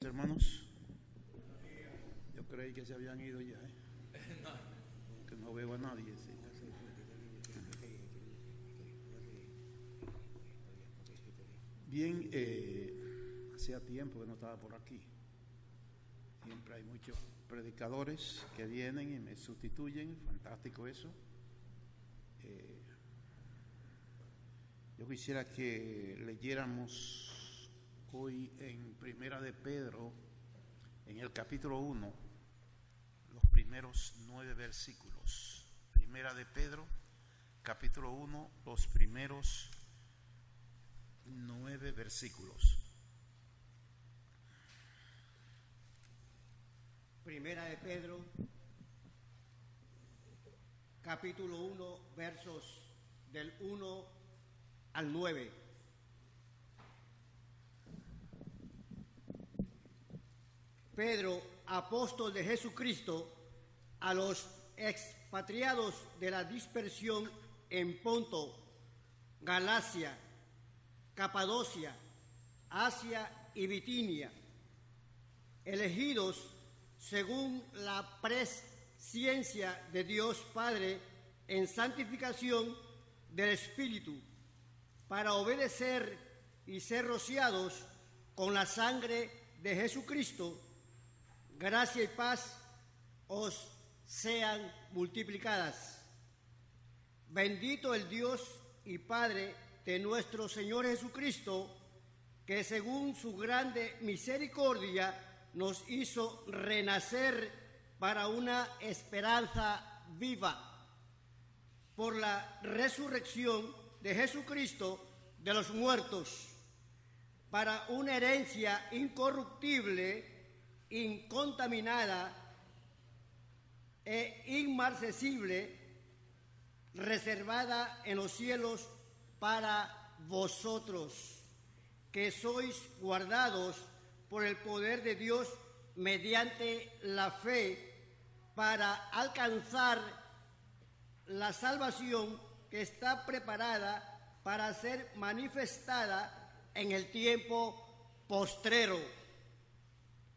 Hermanos, yo creí que se habían ido ya, que no veo a nadie. Sí. Bien, hacía tiempo que no estaba por aquí. Siempre hay muchos predicadores que vienen y me sustituyen, fantástico eso. Yo quisiera que leyéramos hoy en Primera de Pedro, en el capítulo 1, los primeros 9 versículos. Primera de Pedro, capítulo 1, los primeros 9 versículos. Primera de Pedro, capítulo 1, versos del 1 al 9. Pedro, apóstol de Jesucristo, a los expatriados de la dispersión en Ponto, Galacia, Capadocia, Asia y Bitinia, elegidos según la presciencia de Dios Padre en santificación del Espíritu, para obedecer y ser rociados con la sangre de Jesucristo. Gracia y paz os sean multiplicadas. Bendito el Dios y Padre de nuestro Señor Jesucristo, que según su grande misericordia nos hizo renacer para una esperanza viva, por la resurrección de Jesucristo de los muertos, para una herencia incorruptible, incontaminada e inmarcesible, reservada en los cielos para vosotros, que sois guardados por el poder de Dios mediante la fe, para alcanzar la salvación que está preparada para ser manifestada en el tiempo postrero,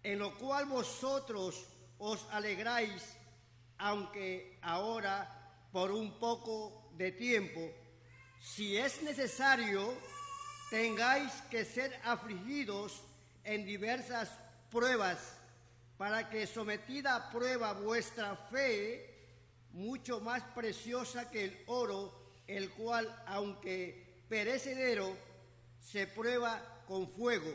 en lo cual vosotros os alegráis, aunque ahora por un poco de tiempo, si es necesario, tengáis que ser afligidos en diversas pruebas, para que sometida a prueba vuestra fe, mucho más preciosa que el oro, el cual, aunque perecedero, se prueba con fuego,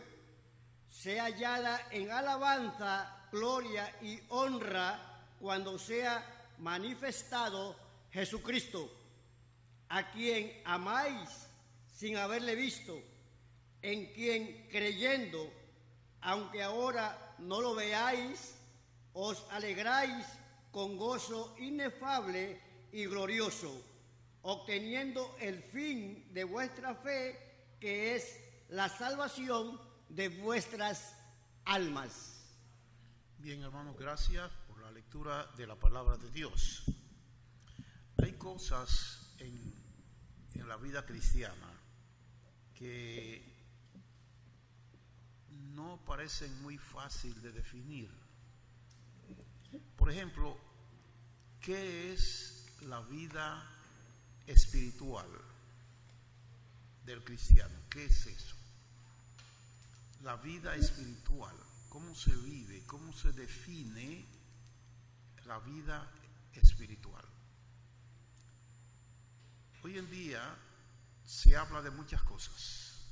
sea hallada en alabanza, gloria y honra cuando sea manifestado Jesucristo, a quien amáis sin haberle visto, en quien creyendo, aunque ahora no lo veáis, os alegráis con gozo inefable y glorioso, obteniendo el fin de vuestra fe, que es la salvación de vuestras almas. Bien, hermanos, gracias por la lectura de la palabra de Dios. Hay cosas en la vida cristiana que no parecen muy fácil de definir. Por ejemplo, ¿qué es la vida espiritual del cristiano? ¿Qué es eso? La vida espiritual, ¿cómo se vive? ¿Cómo se define la vida espiritual? Hoy en día se habla de muchas cosas,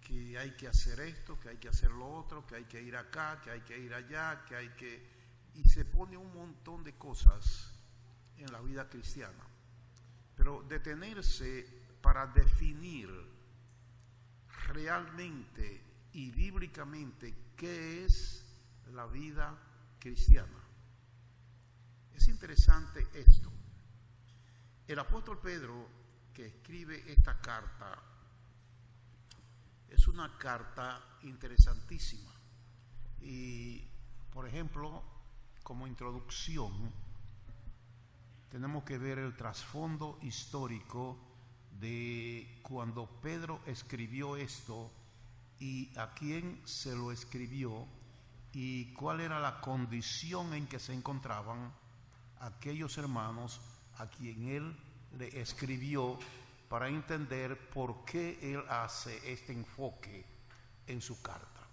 que hay que hacer esto, que hay que hacer lo otro, que hay que ir acá, que hay que ir allá, y se pone un montón de cosas en la vida cristiana. Pero detenerse para definir realmente y bíblicamente qué es la vida cristiana. Es interesante esto. El apóstol Pedro, que escribe esta carta, es una carta interesantísima. Y, por ejemplo, como introducción, tenemos que ver el trasfondo histórico de cuando Pedro escribió esto y a quién se lo escribió y cuál era la condición en que se encontraban aquellos hermanos a quien él le escribió, para entender por qué él hace este enfoque en su carta.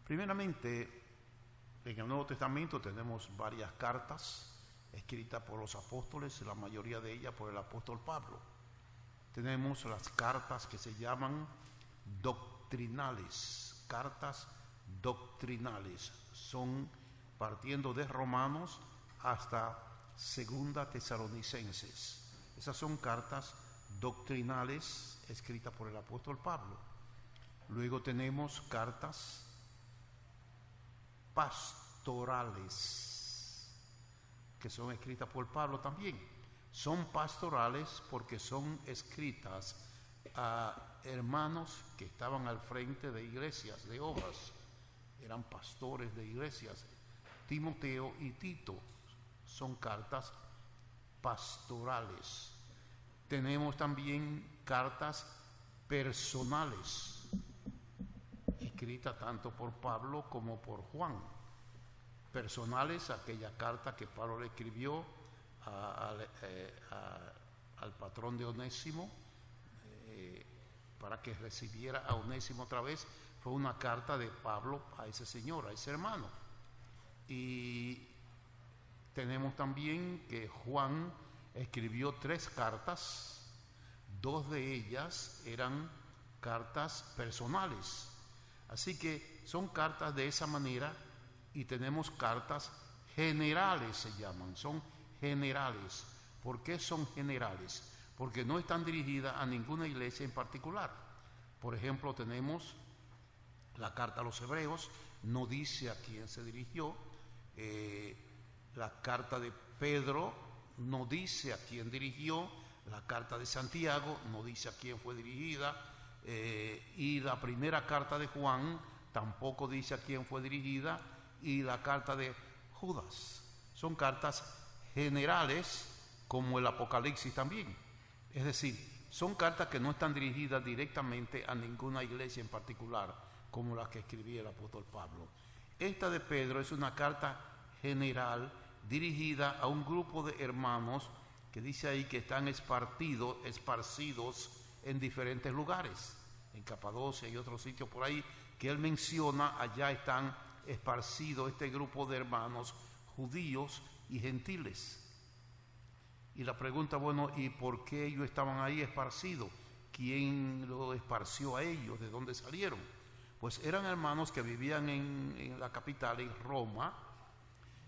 Primeramente, en el Nuevo Testamento tenemos varias cartas escritas por los apóstoles, la mayoría de ellas por el apóstol Pablo. Tenemos las cartas que se llaman doctrinales, cartas doctrinales, son partiendo de Romanos hasta Segunda Tesalonicenses. Esas son cartas doctrinales escritas por el apóstol Pablo. Luego tenemos cartas pastorales, que son escritas por Pablo también. Son pastorales porque son escritas a hermanos que estaban al frente de iglesias, de obras, eran pastores de iglesias. Timoteo y Tito son cartas pastorales. Tenemos también cartas personales, escritas tanto por Pablo como por Juan. Personales, aquella carta que Pablo le escribió al patrón de Onésimo, para que recibiera a Onésimo otra vez. Fue una carta de Pablo a ese señor, a ese hermano. Y tenemos también que Juan escribió 3 cartas, 2 de ellas eran cartas personales. Así que son cartas de esa manera, y tenemos cartas generales, se llaman, son generales. ¿Por qué son generales? Porque no están dirigidas a ninguna iglesia en particular. Por ejemplo, tenemos la carta a los Hebreos, no dice a quién se dirigió. La carta de Pedro no dice a quién dirigió. La carta de Santiago no dice a quién fue dirigida. Y la primera carta de Juan tampoco dice a quién fue dirigida. Y la carta de Judas. Son cartas generales, como el Apocalipsis también. Es decir, son cartas que no están dirigidas directamente a ninguna iglesia en particular, como la que escribía el apóstol Pablo. Esta de Pedro es una carta general dirigida a un grupo de hermanos que dice ahí que están esparcidos en diferentes lugares, en Capadocia y otros sitios por ahí que él menciona. Allá están esparcidos este grupo de hermanos judíos y gentiles. Y la pregunta, bueno, ¿y por qué ellos estaban ahí esparcidos? ¿Quién los esparció a ellos? ¿De dónde salieron? Pues eran hermanos que vivían en la capital, en Roma,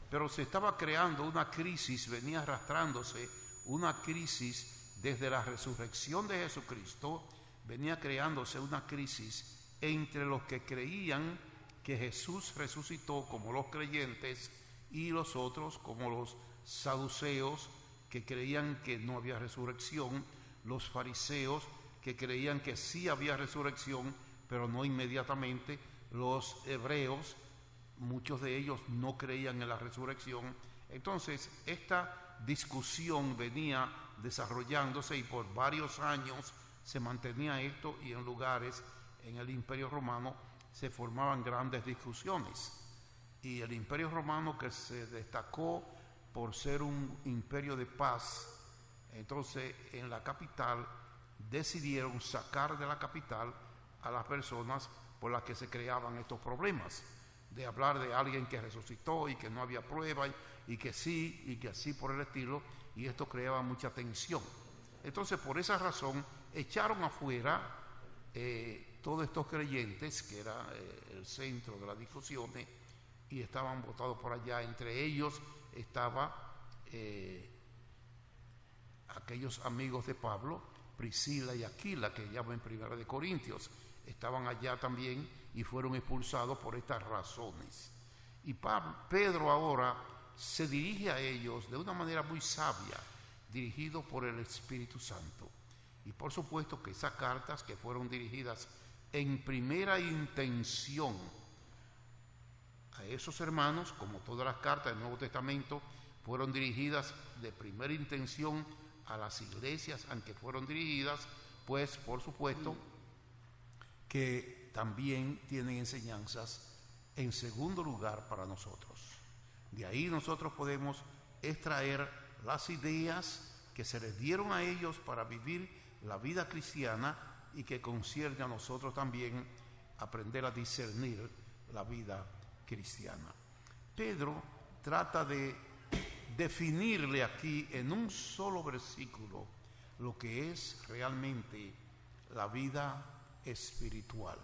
pero se estaba creando una crisis, venía arrastrándose una crisis desde la resurrección de Jesucristo, venía creándose una crisis entre los que creían que Jesús resucitó, como los creyentes, y los otros, como los saduceos, que creían que no había resurrección, los fariseos, que creían que sí había resurrección, pero no inmediatamente, los hebreos, muchos de ellos no creían en la resurrección. Entonces, esta discusión venía desarrollándose y por varios años se mantenía esto, y en lugares en el Imperio Romano se formaban grandes discusiones. Y el Imperio Romano, que se destacó por ser un imperio de paz, entonces en la capital decidieron sacar de la capital a las personas por las que se creaban estos problemas, de hablar de alguien que resucitó y que no había prueba y que sí, y que así por el estilo, y esto creaba mucha tensión. Entonces, por esa razón, echaron afuera todos estos creyentes, que era el centro de las discusiones, y estaban votados por allá. Entre ellos estaba aquellos amigos de Pablo, Priscila y Aquila, que llaman en 1 de Corintios, estaban allá también y fueron expulsados por estas razones. Y Pedro ahora se dirige a ellos de una manera muy sabia, dirigido por el Espíritu Santo. Y por supuesto que esas cartas, que fueron dirigidas en primera intención a esos hermanos, como todas las cartas del Nuevo Testamento, fueron dirigidas de primera intención a las iglesias, aunque fueron dirigidas, pues por supuesto que también tienen enseñanzas en segundo lugar para nosotros. De ahí nosotros podemos extraer las ideas que se les dieron a ellos para vivir la vida cristiana y que concierne a nosotros también aprender a discernir la vida cristiana. Pedro trata de definirle aquí en un solo versículo lo que es realmente la vida espiritual.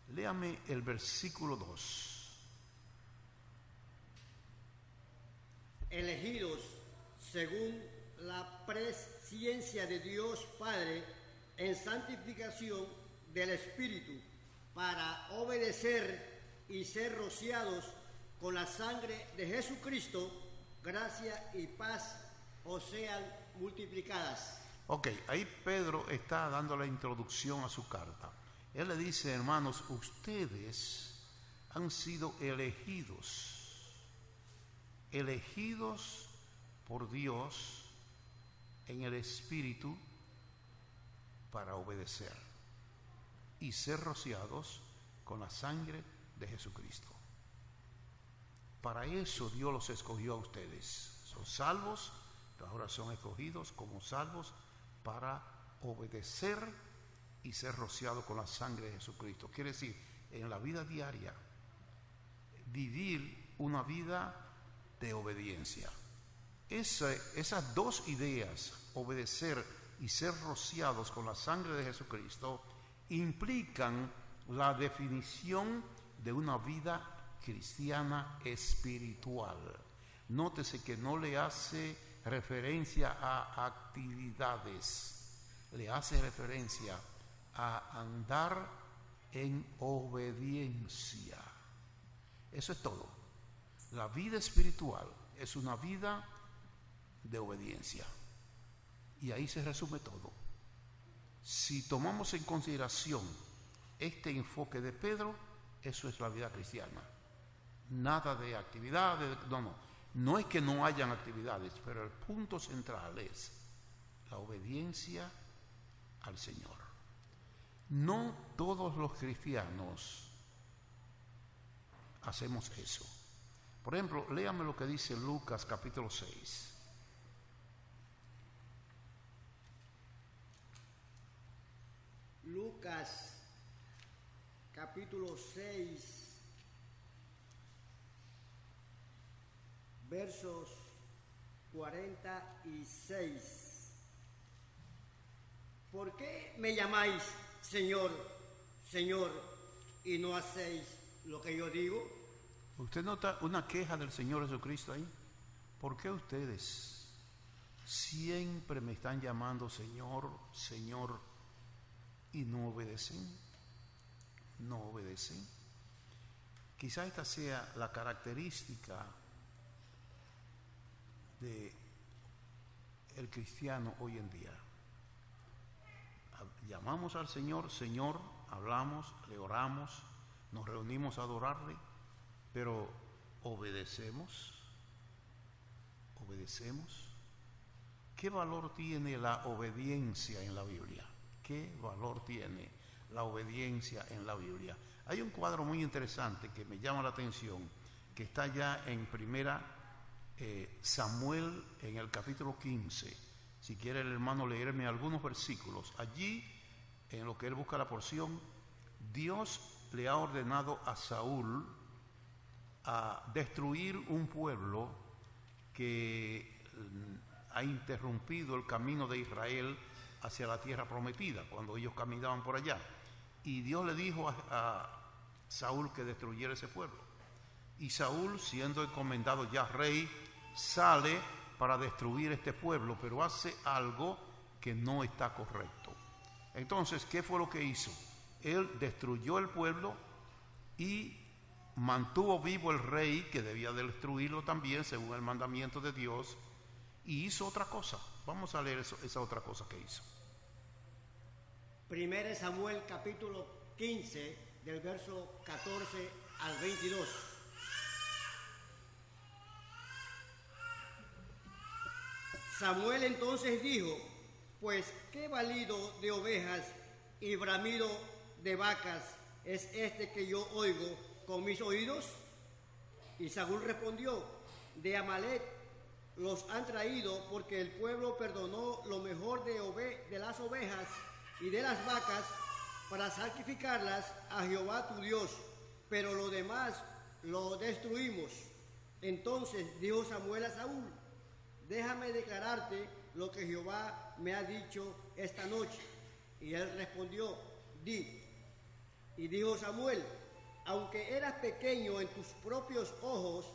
Léame el versículo 2. Elegidos según la presciencia de Dios Padre en santificación del Espíritu, para obedecer y ser rociados con la sangre de Jesucristo, gracia y paz os sean multiplicadas. Ok, ahí Pedro está dando la introducción a su carta. Él le dice, hermanos, ustedes han sido elegidos por Dios en el Espíritu para obedecer y ser rociados con la sangre de Jesucristo. Para eso Dios los escogió a ustedes. Son salvos, pero ahora son escogidos como salvos para obedecer y ser rociados con la sangre de Jesucristo. Quiere decir, en la vida diaria, vivir una vida de obediencia. Esas dos ideas, obedecer y ser rociados con la sangre de Jesucristo, implican la definición de una vida cristiana espiritual. Nótese que no le hace referencia a actividades, le hace referencia a andar en obediencia. Eso es todo. La vida espiritual es una vida de obediencia. Y ahí se resume todo. Si tomamos en consideración este enfoque de Pedro, eso es la vida cristiana. Nada de actividades, no es que no hayan actividades, pero el punto central es la obediencia al Señor. No todos los cristianos hacemos eso. Por ejemplo, léame lo que dice Lucas capítulo 6. Lucas capítulo 6, versos 46. ¿Por qué me llamáis Señor, Señor, y no hacéis lo que yo digo? ¿Usted nota una queja del Señor Jesucristo ahí? ¿Por qué ustedes siempre me están llamando Señor, Señor, y no obedecen? No obedecen. Quizá esta sea la característica de el cristiano hoy en día. Llamamos al Señor, Señor, hablamos, le oramos, nos reunimos a adorarle, pero ¿obedecemos? ¿Obedecemos? ¿Qué valor tiene la obediencia en la Biblia? ¿Qué valor tiene la obediencia en la Biblia? Hay un cuadro muy interesante que me llama la atención, que está ya en primera Samuel, en el capítulo 15. Si quiere el hermano leerme algunos versículos. Allí, en lo que él busca la porción, Dios le ha ordenado a Saúl a destruir un pueblo que ha interrumpido el camino de Israel hacia la tierra prometida, cuando ellos caminaban por allá. Y Dios le dijo a Saúl que destruyera ese pueblo. Y Saúl, siendo encomendado ya rey, sale para destruir este pueblo, pero hace algo que no está correcto. Entonces, ¿qué fue lo que hizo? Él destruyó el pueblo y mantuvo vivo el rey, que debía de destruirlo también, según el mandamiento de Dios, y hizo otra cosa. Vamos a leer esa otra cosa que hizo. 1 Samuel capítulo 15, del verso 14 al 22. Samuel entonces dijo: pues qué balido de ovejas y bramido de vacas es este que yo oigo con mis oídos? Y Saúl respondió, de Amalec los han traído porque el pueblo perdonó lo mejor de las ovejas y de las vacas para sacrificarlas a Jehová tu Dios, pero lo demás lo destruimos. Entonces dijo Samuel a Saúl, déjame declararte lo que Jehová me ha dicho esta noche. Y él respondió, di. Y dijo Samuel, aunque eras pequeño en tus propios ojos,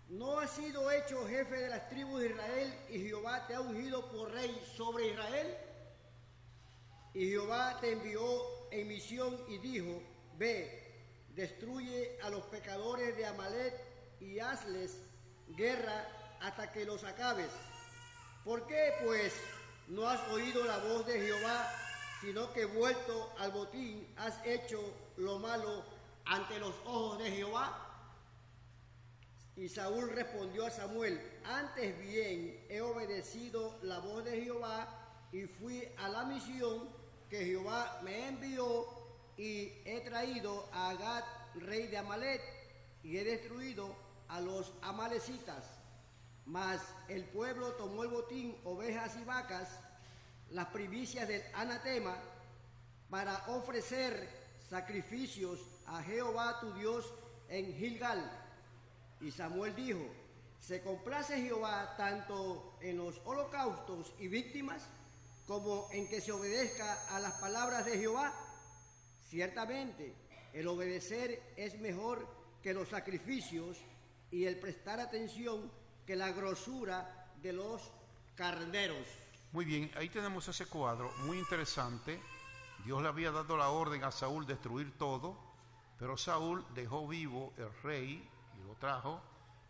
¿no has sido hecho jefe de las tribus de Israel y Jehová te ha ungido por rey sobre Israel? Y Jehová te envió en misión y dijo, ve, destruye a los pecadores de Amalec y hazles guerra hasta que los acabes. ¿Por qué, pues, no has oído la voz de Jehová, sino que vuelto al botín has hecho lo malo ante los ojos de Jehová? Y Saúl respondió a Samuel, antes bien he obedecido la voz de Jehová y fui a la misión que Jehová me envió y he traído a Agag, rey de Amalec, y he destruido a los amalecitas. Mas el pueblo tomó el botín, ovejas y vacas, las primicias del anatema, para ofrecer sacrificios a Jehová tu Dios en Gilgal. Y Samuel dijo, ¿se complace Jehová tanto en los holocaustos y víctimas como en que se obedezca a las palabras de Jehová? Ciertamente, el obedecer es mejor que los sacrificios y el prestar atención que la grosura de los carneros. Muy bien, ahí tenemos ese cuadro muy interesante. Dios le había dado la orden a Saúl de destruir todo, pero Saúl dejó vivo el rey y lo trajo,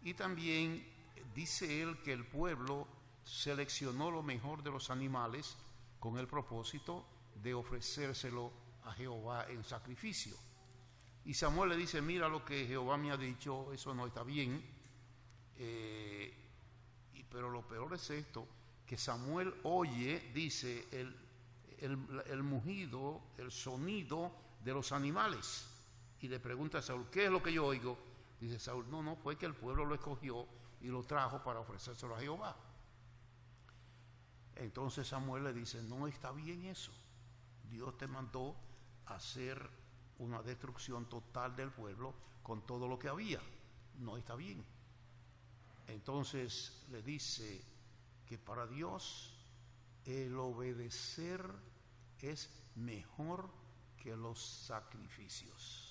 y también dice él que el pueblo seleccionó lo mejor de los animales con el propósito de ofrecérselo a Jehová en sacrificio. Y Samuel le dice, mira lo que Jehová me ha dicho, eso no está bien. Pero lo peor es esto, que Samuel oye, dice, el mugido, el sonido de los animales. Y le pregunta a Saúl, ¿qué es lo que yo oigo? Dice Saúl, no, fue que el pueblo lo escogió y lo trajo para ofrecérselo a Jehová. Entonces Samuel le dice, no está bien eso. Dios te mandó a hacer una destrucción total del pueblo con todo lo que había. No está bien. Entonces le dice que para Dios el obedecer es mejor que los sacrificios.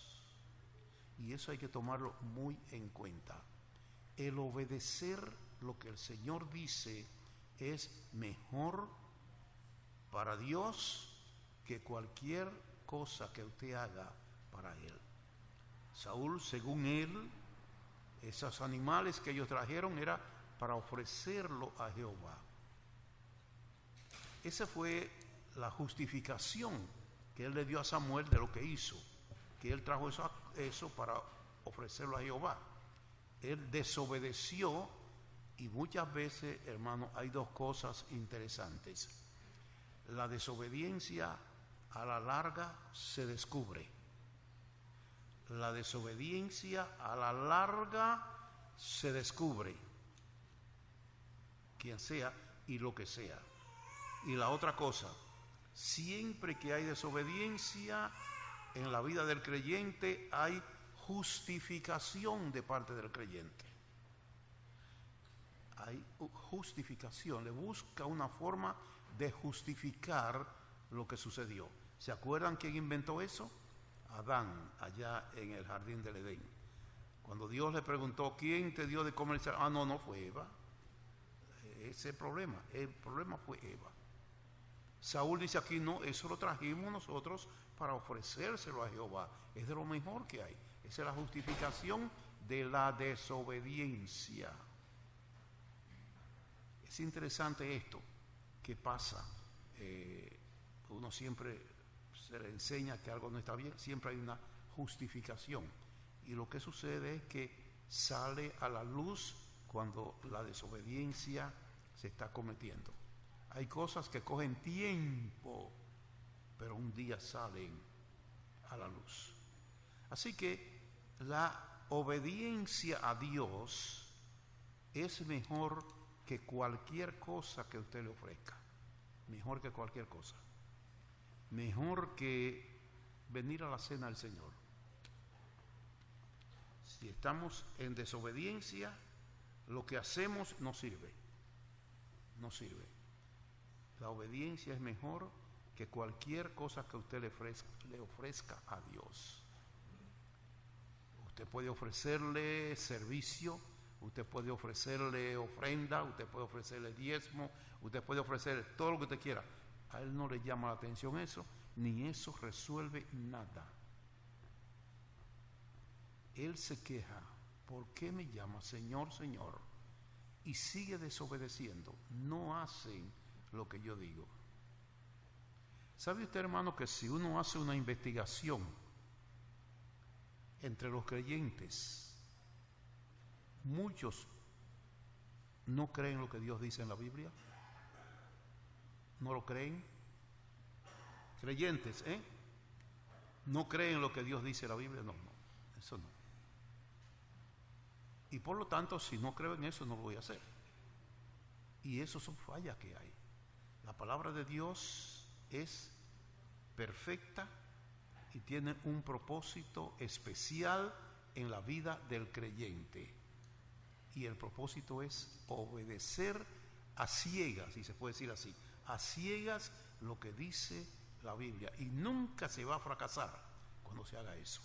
Y eso hay que tomarlo muy en cuenta. El obedecer lo que el Señor dice es mejor para Dios que cualquier cosa que usted haga para Él. Saúl, según él, esos animales que ellos trajeron era para ofrecerlo a Jehová. Esa fue la justificación que él le dio a Samuel de lo que hizo, que él trajo eso para ofrecerlo a Jehová. Él desobedeció, y muchas veces, hermano, hay dos cosas interesantes. La desobediencia a la larga se descubre. La desobediencia a la larga se descubre, quien sea y lo que sea. Y la otra cosa, siempre que hay desobediencia en la vida del creyente, hay justificación de parte del creyente. Hay justificación, le busca una forma de justificar lo que sucedió. ¿Se acuerdan quién inventó eso? Adán, allá en el jardín del Edén. Cuando Dios le preguntó, ¿quién te dio de comer? No fue Eva. Ese es el problema fue Eva. Saúl dice aquí, no, eso lo trajimos nosotros para ofrecérselo a Jehová. Es de lo mejor que hay. Esa es la justificación de la desobediencia. Es interesante esto que pasa. Uno siempre se le enseña que algo no está bien, siempre hay una justificación. Y lo que sucede es que sale a la luz cuando la desobediencia se está cometiendo. Hay cosas que cogen tiempo, pero un día salen a la luz. Así que La obediencia a Dios es mejor que cualquier cosa que usted le ofrezca. Mejor que cualquier cosa. Mejor que venir a la cena del Señor. Si estamos en desobediencia, lo que hacemos no sirve. No sirve. La obediencia es mejor que cualquier cosa que usted le ofrezca a Dios. Usted puede ofrecerle servicio, usted puede ofrecerle ofrenda, usted puede ofrecerle diezmo, usted puede ofrecerle todo lo que usted quiera. A Él no le llama la atención eso, ni eso resuelve nada. Él se queja, ¿por qué me llama Señor, Señor? Y sigue desobedeciendo, no hacen lo que yo digo. ¿Sabe usted, hermano, que si uno hace una investigación entre los creyentes, muchos no creen lo que Dios dice en la Biblia? ¿No lo creen? Creyentes, ¿no creen lo que Dios dice en la Biblia? No, eso no. Y por lo tanto, si no creo en eso, no lo voy a hacer. Y eso son fallas que hay. La palabra de Dios es perfecta y tiene un propósito especial en la vida del creyente. Y el propósito es obedecer a ciegas, si se puede decir así, a ciegas lo que dice la Biblia. Y nunca se va a fracasar cuando se haga eso.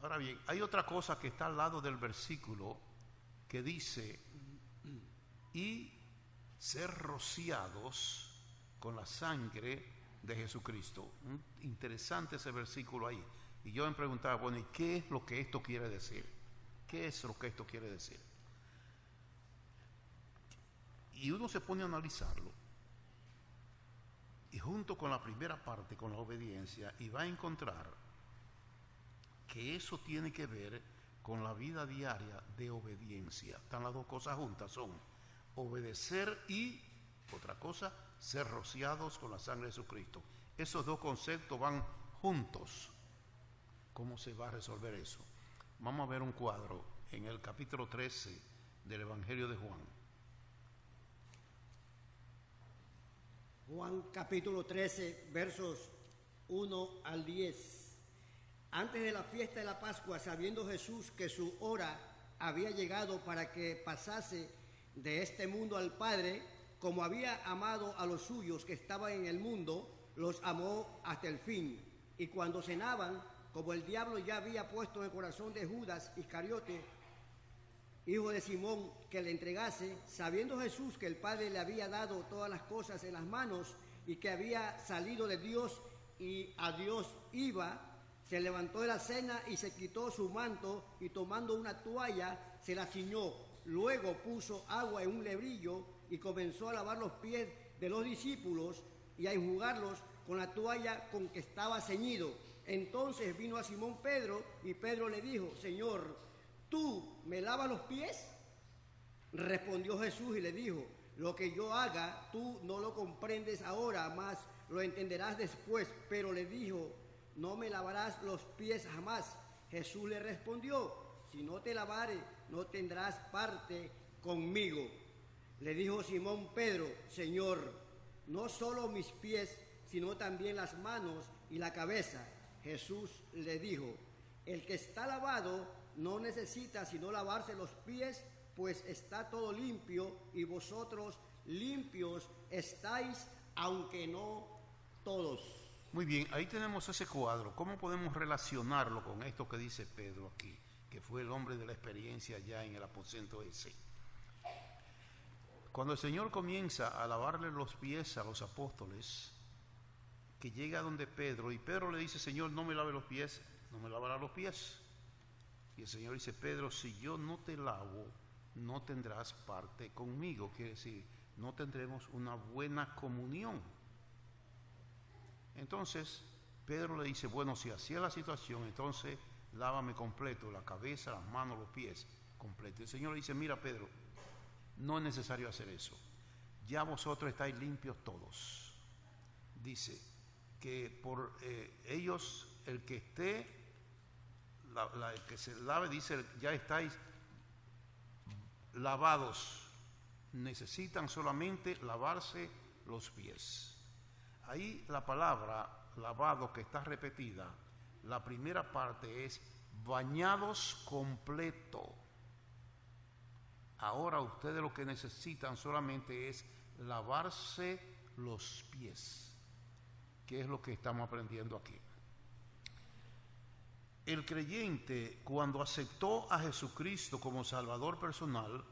Ahora bien, hay otra cosa que está al lado del versículo que dice, y ser rociados con la sangre de Jesucristo. Interesante ese versículo ahí. Y yo me preguntaba, bueno, ¿y qué es lo que esto quiere decir? ¿Qué es lo que esto quiere decir? Y uno se pone a analizarlo. Y junto con la primera parte, con la obediencia, y va a encontrar que eso tiene que ver con la vida diaria de obediencia. Están las dos cosas juntas, son obedecer y, otra cosa, ser rociados con la sangre de Jesucristo. Esos dos conceptos van juntos. ¿Cómo se va a resolver eso? Vamos a ver un cuadro en el capítulo 13 del Evangelio de Juan. Juan capítulo 13, versos 1 al 10. Antes de la fiesta de la Pascua, sabiendo Jesús que su hora había llegado para que pasase de este mundo al Padre, como había amado a los suyos que estaban en el mundo, los amó hasta el fin. Y cuando cenaban, como el diablo ya había puesto en el corazón de Judas Iscariote, hijo de Simón, que le entregase, sabiendo Jesús que el Padre le había dado todas las cosas en las manos y que había salido de Dios y a Dios iba, se levantó de la cena y se quitó su manto y tomando una toalla se la ciñó. Luego puso agua en un lebrillo y comenzó a lavar los pies de los discípulos y a enjugarlos con la toalla con que estaba ceñido. Entonces vino a Simón Pedro y Pedro le dijo, Señor, ¿tú me lavas los pies? Respondió Jesús y le dijo, lo que yo haga tú no lo comprendes ahora, mas lo entenderás después. Pero le dijo, no me lavarás los pies jamás. Jesús le respondió, si no te lavare, no tendrás parte conmigo. Le dijo Simón Pedro, Señor, no solo mis pies, sino también las manos y la cabeza. Jesús le dijo, el que está lavado no necesita sino lavarse los pies, pues está todo limpio, y vosotros limpios estáis, aunque no todos. Muy bien, ahí tenemos ese cuadro. ¿Cómo podemos relacionarlo con esto que dice Pedro aquí, que fue el hombre de la experiencia ya en el aposento ese? Cuando el Señor comienza a lavarle los pies a los apóstoles, que llega donde Pedro, y Pedro le dice, Señor, no me lave los pies, no me lavará los pies. Y el Señor dice, Pedro, si yo no te lavo, no tendrás parte conmigo. Quiere decir, no tendremos una buena comunión. Entonces, Pedro le dice, bueno, si así es la situación, entonces lávame completo, la cabeza, las manos, los pies, completo. El Señor le dice, mira Pedro, no es necesario hacer eso. Ya vosotros estáis limpios todos. Dice que por ellos, el que esté el que se lave, dice, ya estáis lavados. Necesitan solamente lavarse los pies. Ahí la palabra lavado que está repetida, la primera parte es bañados completo. Ahora ustedes lo que necesitan solamente es lavarse los pies, que es lo que estamos aprendiendo aquí. El creyente, cuando aceptó a Jesucristo como Salvador personal,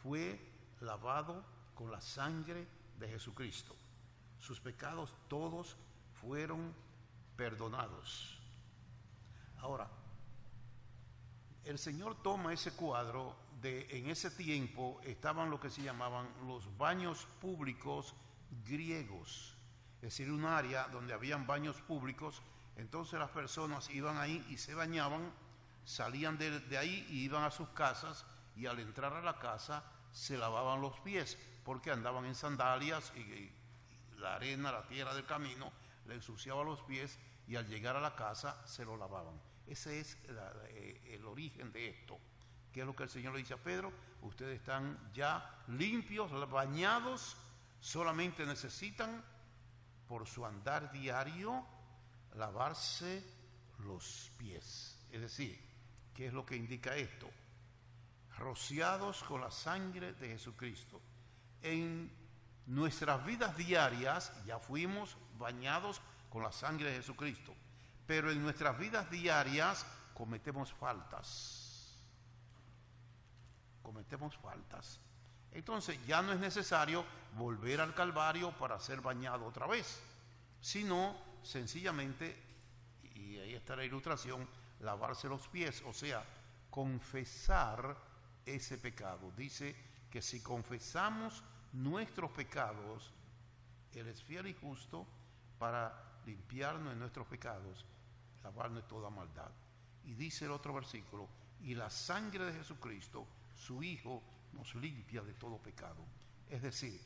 fue lavado con la sangre de Jesucristo. Sus pecados todos fueron perdonados. Ahora, el Señor toma ese cuadro en ese tiempo estaban lo que se llamaban los baños públicos griegos, es decir, un área donde habían baños públicos. Entonces las personas iban ahí y se bañaban, salían de ahí y iban a sus casas, y al entrar a la casa se lavaban los pies, porque andaban en sandalias y la arena, la tierra del camino le ensuciaba los pies, y al llegar a la casa se lo lavaban. Ese es el origen de esto, que es lo que el Señor le dice a Pedro: ustedes están ya limpios, bañados, solamente necesitan por su andar diario lavarse los pies. Es decir, ¿qué es lo que indica esto? Rociados con la sangre de Jesucristo. En nuestras vidas diarias ya fuimos bañados con la sangre de Jesucristo, pero en nuestras vidas diarias cometemos faltas. Entonces ya no es necesario volver al Calvario para ser bañado otra vez, sino sencillamente, y ahí está la ilustración, lavarse los pies, o sea, confesar ese pecado. Dice que si confesamos nuestros pecados, Él es fiel y justo para limpiarnos de nuestros pecados, lavarnos de toda maldad. Y dice el otro versículo: y la sangre de Jesucristo, su Hijo, nos limpia de todo pecado. Es decir,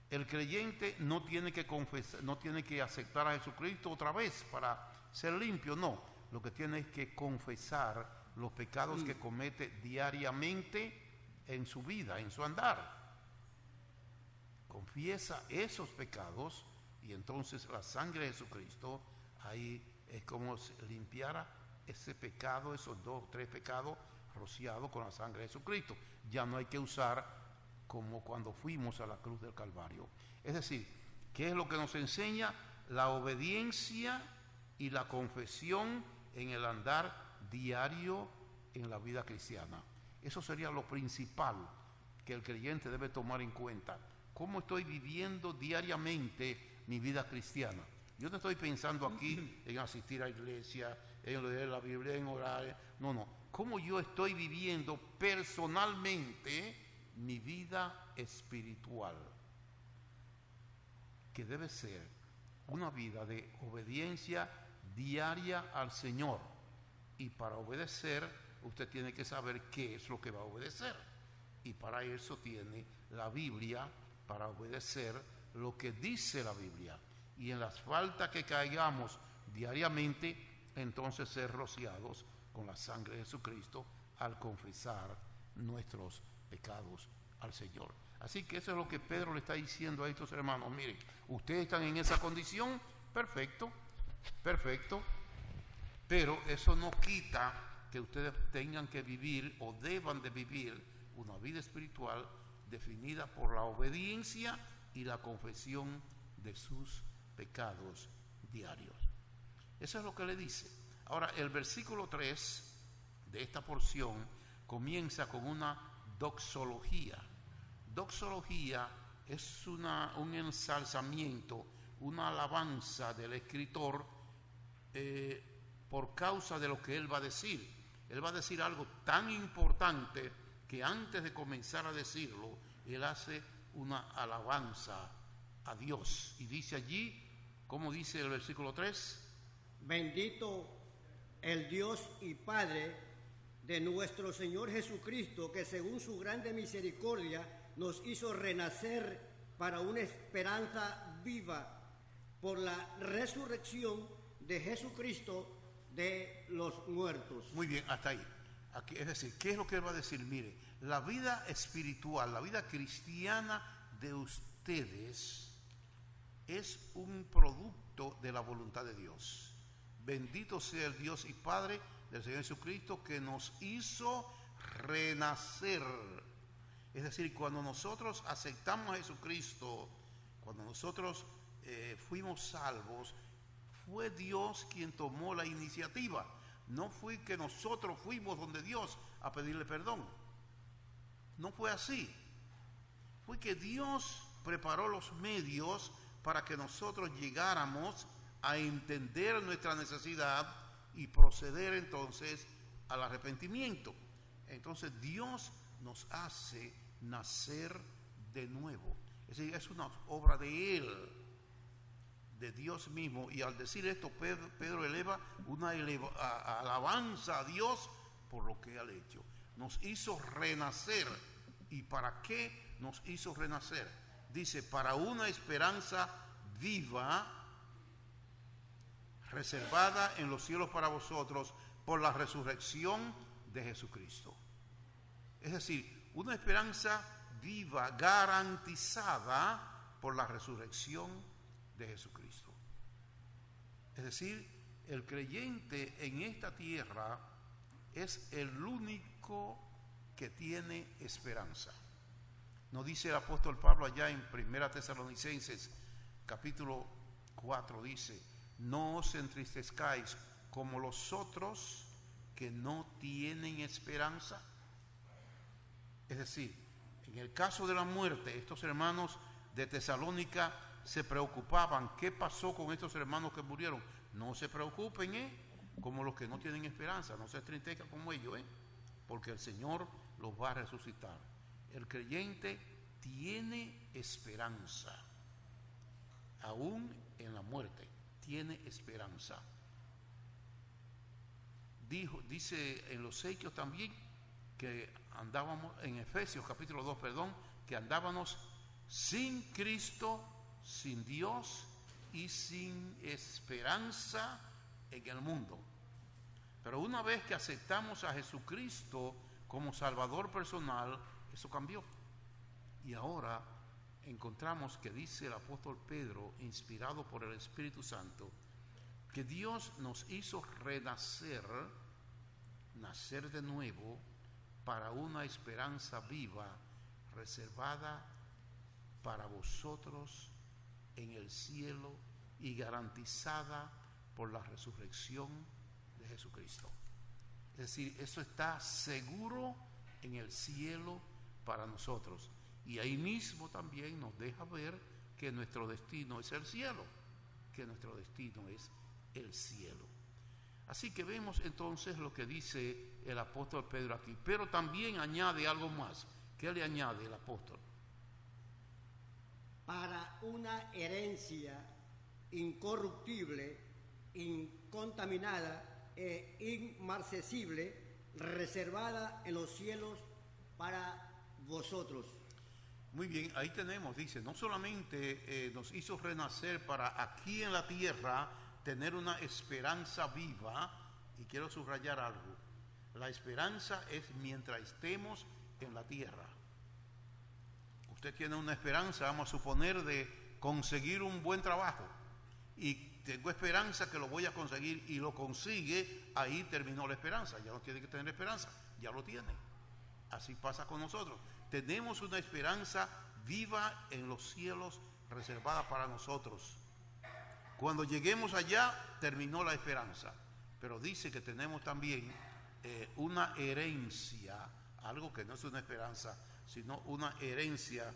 el creyente no tiene que confesar, no tiene que aceptar a Jesucristo otra vez para ser limpio, no. Lo que tiene es que confesar los pecados que comete diariamente en su vida, en su andar. Confiesa esos pecados, y entonces la sangre de Jesucristo ahí es como si limpiara ese pecado, esos 2 o 3 pecados rociados con la sangre de Jesucristo. Ya no hay que usar como cuando fuimos a la cruz del Calvario. Es decir, ¿qué es lo que nos enseña? La obediencia y la confesión en el andar diario en la vida cristiana. Eso sería lo principal que el creyente debe tomar en cuenta. ¿Cómo estoy viviendo diariamente mi vida cristiana? Yo no estoy pensando aquí en asistir a la iglesia, en leer la Biblia, en orar. No. ¿Cómo yo estoy viviendo personalmente mi vida espiritual? Que debe ser una vida de obediencia diaria al Señor. Y para obedecer, usted tiene que saber qué es lo que va a obedecer. Y para eso tiene la Biblia, para obedecer lo que dice la Biblia. Y en las faltas que caigamos diariamente, entonces ser rociados con la sangre de Jesucristo al confesar nuestros pecados al Señor. Así que eso es lo que Pedro le está diciendo a estos hermanos. Miren, ustedes están en esa condición, perfecto, pero eso no quita que ustedes tengan que vivir o deban de vivir una vida espiritual definida por la obediencia y la confesión de sus pecados diarios. Eso es lo que le dice. Ahora, el versículo 3 de esta porción comienza con una doxología. Doxología es un ensalzamiento, una alabanza del escritor por causa de lo que él va a decir. Él va a decir algo tan importante que antes de comenzar a decirlo, él hace una alabanza a Dios. Y dice allí, ¿cómo dice el versículo 3? Bendito el Dios y Padre de nuestro Señor Jesucristo, que según su grande misericordia nos hizo renacer para una esperanza viva por la resurrección de Jesucristo de los muertos. Muy bien, hasta ahí. Aquí, es decir, ¿qué es lo que él va a decir? Mire, la vida espiritual, la vida cristiana de ustedes es un producto de la voluntad de Dios. Bendito sea el Dios y Padre del Señor Jesucristo, que nos hizo renacer. Es decir, cuando nosotros aceptamos a Jesucristo, cuando nosotros fuimos salvos, fue Dios quien tomó la iniciativa. No fue que nosotros fuimos donde Dios a pedirle perdón. No fue así. Fue que Dios preparó los medios para que nosotros llegáramos a entender nuestra necesidad y proceder entonces al arrepentimiento. Entonces Dios nos hace nacer de nuevo. Es decir, es una obra de Él, de Dios mismo. Y al decir esto, Pedro eleva una alabanza a Dios por lo que Él ha hecho. Nos hizo renacer. ¿Y para qué nos hizo renacer? Dice, para una esperanza viva, reservada en los cielos para vosotros, por la resurrección de Jesucristo. Es decir, una esperanza viva, garantizada por la resurrección de Jesucristo. Es decir, el creyente en esta tierra es el único que tiene esperanza. Nos dice el apóstol Pablo allá en 1 Tesalonicenses capítulo 4, dice, no os entristezcáis como los otros que no tienen esperanza. Es decir, en el caso de la muerte, estos hermanos de Tesalónica se preocupaban. ¿Qué pasó con estos hermanos que murieron? No se preocupen, como los que no tienen esperanza. No se entristezcan como ellos, porque el Señor los va a resucitar. El creyente tiene esperanza. Aún en la muerte, tiene esperanza. Dice en los Hechos también que andábamos, en Efesios capítulo 2, que andábamos sin Cristo, sin Dios y sin esperanza en el mundo. Pero una vez que aceptamos a Jesucristo como Salvador personal, eso cambió. Y ahora encontramos que dice el apóstol Pedro, inspirado por el Espíritu Santo, que Dios nos hizo renacer, nacer de nuevo, para una esperanza viva, reservada para vosotros en el cielo y garantizada por la resurrección de Jesucristo. Es decir, eso está seguro en el cielo para nosotros. Y ahí mismo también nos deja ver que nuestro destino es el cielo, que nuestro destino es el cielo. Así que vemos entonces lo que dice el apóstol Pedro aquí, pero también añade algo más. ¿Qué le añade el apóstol? Para una herencia incorruptible, incontaminada e inmarcesible, reservada en los cielos para vosotros. Muy bien, ahí tenemos, dice, no solamente nos hizo renacer para aquí en la tierra tener una esperanza viva, y quiero subrayar algo, la esperanza es mientras estemos en la tierra. Usted tiene una esperanza, vamos a suponer, de conseguir un buen trabajo, y tengo esperanza que lo voy a conseguir, y lo consigue, ahí terminó la esperanza, ya no tiene que tener esperanza, ya lo tiene. Así pasa con nosotros. Tenemos una esperanza viva en los cielos reservada para nosotros. Cuando lleguemos allá, terminó la esperanza. Pero dice que tenemos también una herencia, algo que no es una esperanza, sino una herencia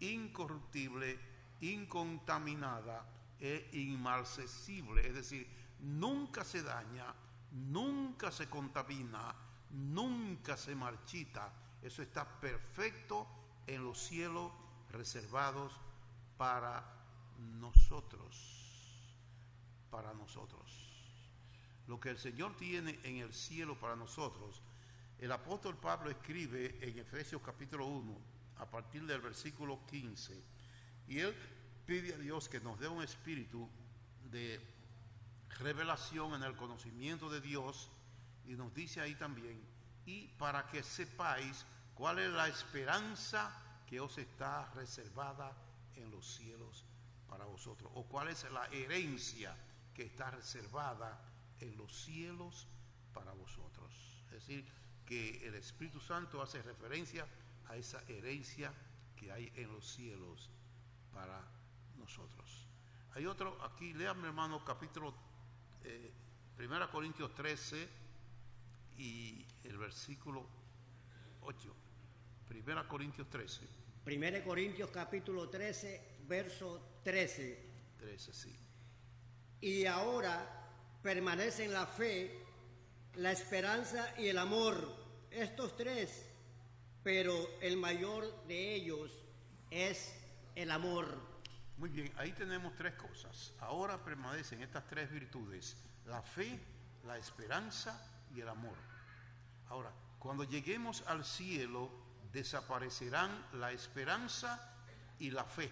incorruptible, incontaminada e inmarcesible. Es decir, nunca se daña, nunca se contamina, nunca se marchita. Eso está perfecto en los cielos reservados para nosotros. Para nosotros. Lo que el Señor tiene en el cielo para nosotros, el apóstol Pablo escribe en Efesios capítulo 1, a partir del versículo 15, y él pide a Dios que nos dé un espíritu de revelación, en el conocimiento de Dios, y nos dice ahí también, y para que sepáis cuál es la esperanza que os está reservada en los cielos para vosotros, o cuál es la herencia que está reservada en los cielos para vosotros. Es decir, que el Espíritu Santo hace referencia a esa herencia que hay en los cielos para nosotros. Hay otro, aquí léame, hermano, capítulo 1 Corintios 13 y el versículo 8. 1 Corintios 13. 1 Corintios capítulo 13, verso 13. 13, sí. Y ahora permanecen la fe, la esperanza y el amor, estos tres, pero el mayor de ellos es el amor. Muy bien, ahí tenemos tres cosas. Ahora permanecen estas tres virtudes: la fe, la esperanza y el amor. Ahora, cuando lleguemos al cielo, desaparecerán la esperanza y la fe.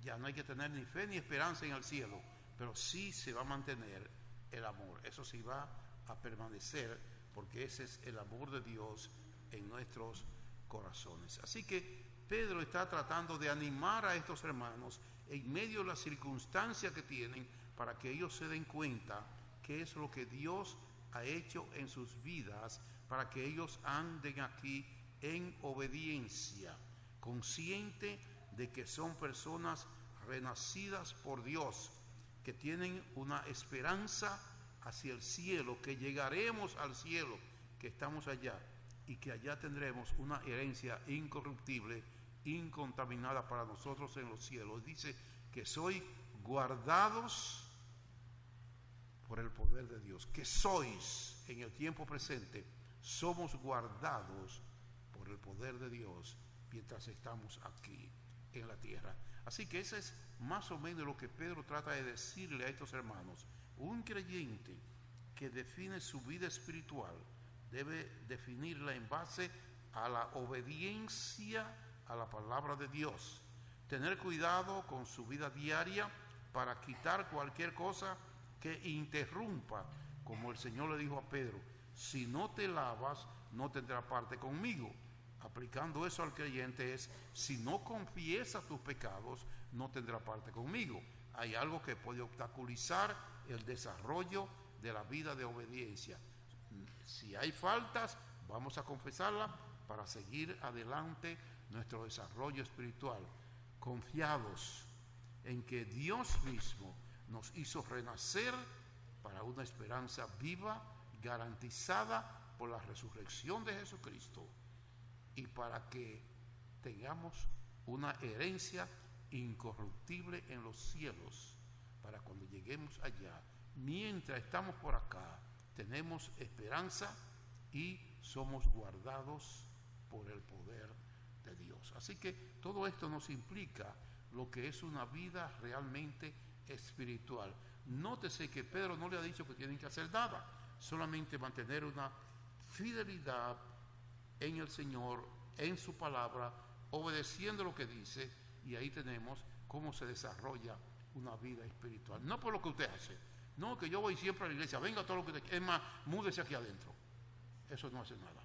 Ya no hay que tener ni fe ni esperanza en el cielo, pero sí se va a mantener el amor. Eso sí va a permanecer, porque ese es el amor de Dios en nuestros corazones. Así que Pedro está tratando de animar a estos hermanos en medio de las circunstancias que tienen, para que ellos se den cuenta qué es lo que Dios ha hecho en sus vidas, para que ellos anden aquí en obediencia, consciente de que son personas renacidas por Dios, que tienen una esperanza hacia el cielo, que llegaremos al cielo, que estamos allá, y que allá tendremos una herencia incorruptible, incontaminada para nosotros en los cielos. Dice que sois guardados por el poder de Dios, que sois en el tiempo presente, somos guardados por el poder de Dios mientras estamos aquí en la tierra. Así que eso es más o menos lo que Pedro trata de decirle a estos hermanos. Un creyente que define su vida espiritual debe definirla en base a la obediencia a la palabra de Dios. Tener cuidado con su vida diaria para quitar cualquier cosa que interrumpa, como el Señor le dijo a Pedro: si no te lavas, no tendrás parte conmigo. Aplicando eso al creyente es: si no confiesas tus pecados, no tendrás parte conmigo. Hay algo que puede obstaculizar el desarrollo de la vida de obediencia. Si hay faltas, vamos a confesarlas para seguir adelante nuestro desarrollo espiritual, confiados en que Dios mismo nos hizo renacer para una esperanza viva, garantizada por la resurrección de Jesucristo, y para que tengamos una herencia incorruptible en los cielos, para cuando lleguemos allá. Mientras estamos por acá, tenemos esperanza y somos guardados por el poder de Dios. Así que todo esto nos implica lo que es una vida realmente espiritual. Nótese que Pedro no le ha dicho que tienen que hacer nada, solamente mantener una fidelidad en el Señor, en su palabra, obedeciendo lo que dice, y ahí tenemos cómo se desarrolla una vida espiritual. No por lo que usted hace, no que yo voy siempre a la iglesia, venga todo lo que usted, es más, múdese aquí adentro. Eso no hace nada.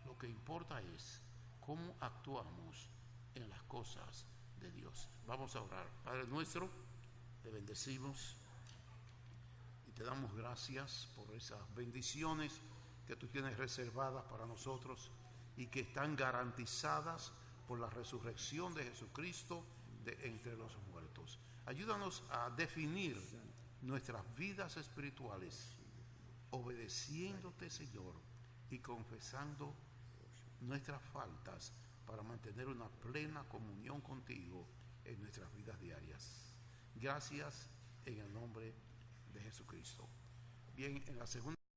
Lo que importa es cómo actuamos en las cosas de Dios. Vamos a orar. Padre nuestro, te bendecimos y te damos gracias por esas bendiciones que tú tienes reservadas para nosotros y que están garantizadas por la resurrección de Jesucristo de entre los muertos. Ayúdanos a definir nuestras vidas espirituales, obedeciéndote, Señor, y confesando nuestras faltas para mantener una plena comunión contigo en nuestras vidas diarias. Gracias en el nombre de Jesucristo. Bien, en la segunda